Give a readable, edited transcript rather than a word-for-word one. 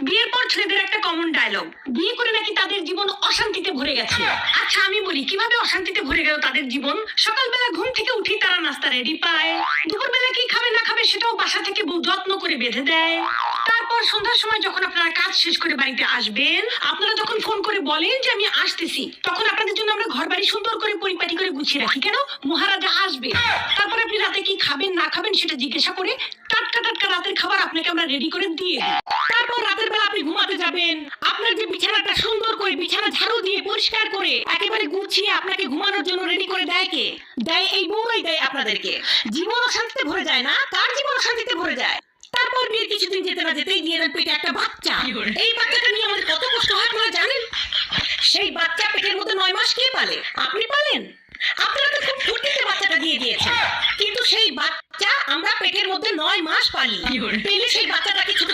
বিয়ের পর ছেলেদের একটা কমন ডায়লগ, বিয়ে করে নাকি তাদের জীবন অশান্তিতে ভরে গেছে। আচ্ছা আমি বলি কিভাবে অশান্তিতে ভরে গেল তাদের জীবন। সকালবেলা ঘুম থেকে উঠি তারা নাস্তা রেডি পায়, দুপুরবেলা কি খাবে না খাবে সেটাও বাসা থেকে বউ যত্ন করে বেঁধে দেয়। তারপর সন্ধ্যার সময় যখন আপনারা কাজ শেষ করে বাড়িতে আসবেন, আপনারা যখন ফোন করে বলেন যে আমি আসতেছি, তখন আপনাদের জন্য আমরা ঘর বাড়ি সুন্দর করে পরিপাটি করে গুছিয়ে রাখি, কেন মহারাজা আসবে। তারপর আপনি রাতে কি খাবেন না খাবেন সেটা জিজ্ঞাসা করে টাটকা টাটকা রাতের খাবার আপনাকে আমরা রেডি করে দিয়ে দিই। তারপর রাতের বেলা আপনি ঘুমাতে যাবেন, আপনার যে বিছানাটা সুন্দর করে বিছানা ঝাড়ু দিয়ে পরিষ্কার করে একেবারে গুছিয়ে আপনাকে ঘুমানোর জন্য রেডি করে দেয় কে? দেয় এই বউরাই দেয় আপনাদেরকে। জীবন অশান্তিতে ভরে যায় না? কার জীবন অশান্তিতে ভরে যায়? তারপর বিয়ের কিছুদিন যেতে না যেতেই দিয়ে দেন পেটে একটা বাচ্চা। এই বাচ্চাটা নিয়ে আমাদের কত কষ্ট হয় আপনারা জানেন? সেই বাচ্চা পেটের মধ্যে 9 মাস কে পালে? আপনি পালেন? আপনারা তো খুব ফুর্তিতে বাচ্চাটা দিয়ে দিয়েছেন, কিন্তু সেই বাচ্চা আমরা পেটের মধ্যে 9 মাস পালি। পেলে সেই বাচ্চাটাকে ছোট